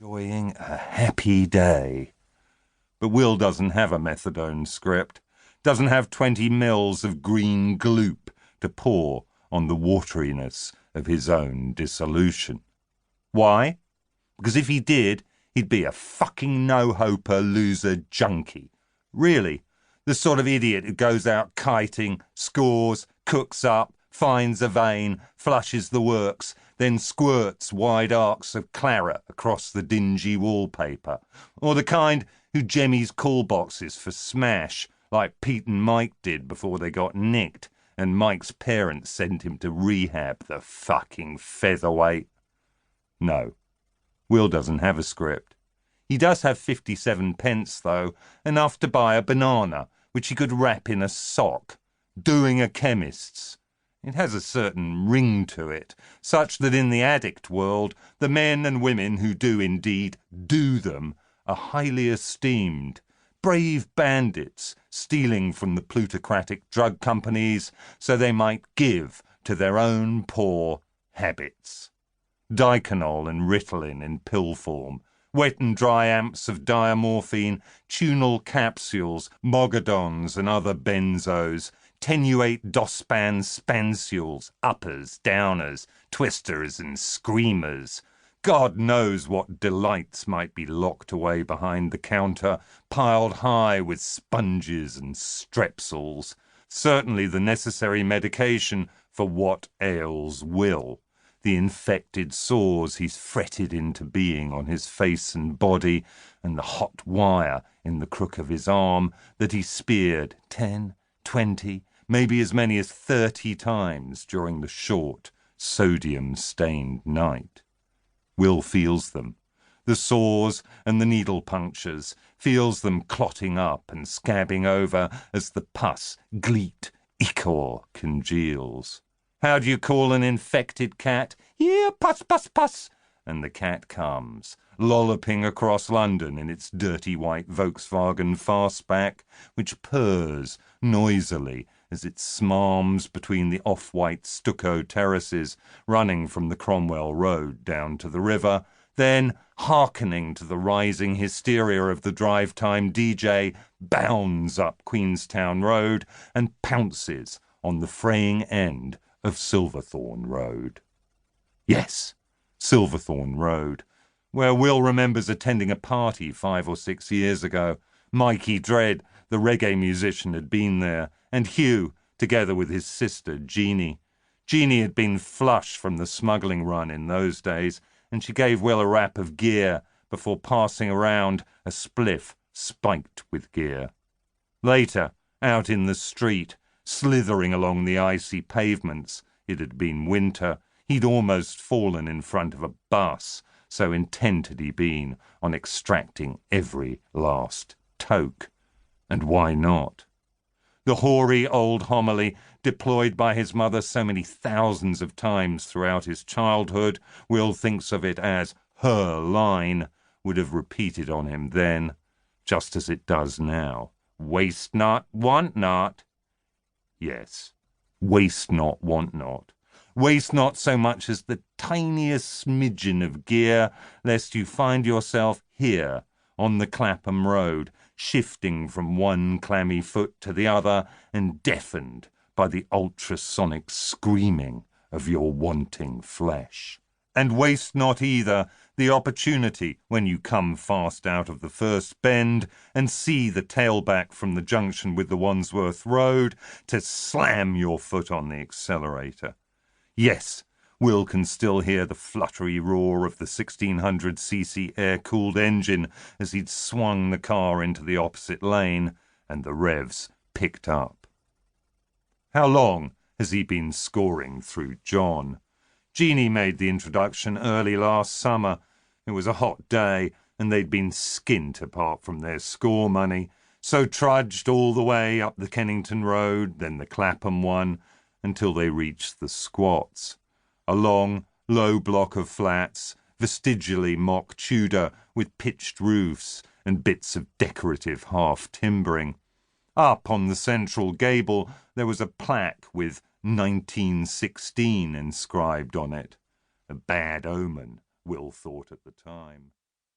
enjoying a happy day. But Will doesn't have a methadone script, doesn't have 20 mils of green gloop to pour on the wateriness of his own dissolution. Why? Because if he did, he'd be a fucking no-hoper loser junkie. Really, the sort of idiot who goes out kiting, scores, cooks up, finds a vein, flushes the works, then squirts wide arcs of claret across the dingy wallpaper. Or the kind who jemmies call boxes for smash, like Pete and Mike did before they got nicked, and Mike's parents sent him to rehab, the fucking featherweight. No, Will doesn't have a script. He does have 57 pence, though, enough to buy a banana, which he could wrap in a sock. Doing a chemist's. It has a certain ring to it, such that in the addict world, the men and women who do indeed do them are highly esteemed. Brave bandits stealing from the plutocratic drug companies so they might give to their own poor habits. Diconol and Ritalin in pill form, wet and dry amps of diamorphine, tunal capsules, mogadons and other benzos, tenuate dospan spansules, uppers, downers, twisters and screamers. God knows what delights might be locked away behind the counter, piled high with sponges and strepsils. Certainly the necessary medication for what ails Will. The infected sores he's fretted into being on his face and body, and the hot wire in the crook of his arm that he speared 10, 20, maybe as many as 30 times during the short, sodium-stained night. Will feels them, the sores and the needle punctures, feels them clotting up and scabbing over as the pus, gleet, ichor congeals. How do you call an infected cat? Here, pus, pus, pus. And the cat comes, lolloping across London in its dirty white Volkswagen fastback, which purrs noisily as it smarms between the off-white stucco terraces running from the Cromwell Road down to the river, then, hearkening to the rising hysteria of the drive-time DJ, bounds up Queenstown Road and pounces on the fraying end of Silverthorne Road. Yes, Silverthorne Road, where Will remembers attending a party 5 or 6 years ago. Mikey Dread, the reggae musician, had been there, and Hugh, together with his sister, Jeannie. Jeannie had been flush from the smuggling run in those days, and she gave Will a wrap of gear before passing around a spliff spiked with gear. Later, out in the street, slithering along the icy pavements, it had been winter, he'd almost fallen in front of a bus, so intent had he been on extracting every last toke. And why not? The hoary old homily, deployed by his mother so many thousands of times throughout his childhood, Will thinks of it as her line, would have repeated on him then, just as it does now. Waste not, want not. Yes, waste not, want not. Waste not so much as the tiniest smidgen of gear, lest you find yourself here on the Clapham Road, shifting from one clammy foot to the other and deafened by the ultrasonic screaming of your wanting flesh. And waste not either the opportunity, when you come fast out of the first bend and see the tailback from the junction with the Wandsworth Road, to slam your foot on the accelerator. Yes, Will can still hear the fluttery roar of the 1600cc air-cooled engine as he'd swung the car into the opposite lane, and the revs picked up. How long has he been scoring through John? Jeannie made the introduction early last summer. It was a hot day, and they'd been skint apart from their score money, so trudged all the way up the Kennington Road, then the Clapham one, until they reached the squats. A long, low block of flats, vestigially mock Tudor, with pitched roofs and bits of decorative half-timbering. Up on the central gable there was a plaque with 1916 inscribed on it. A bad omen, Will thought at the time.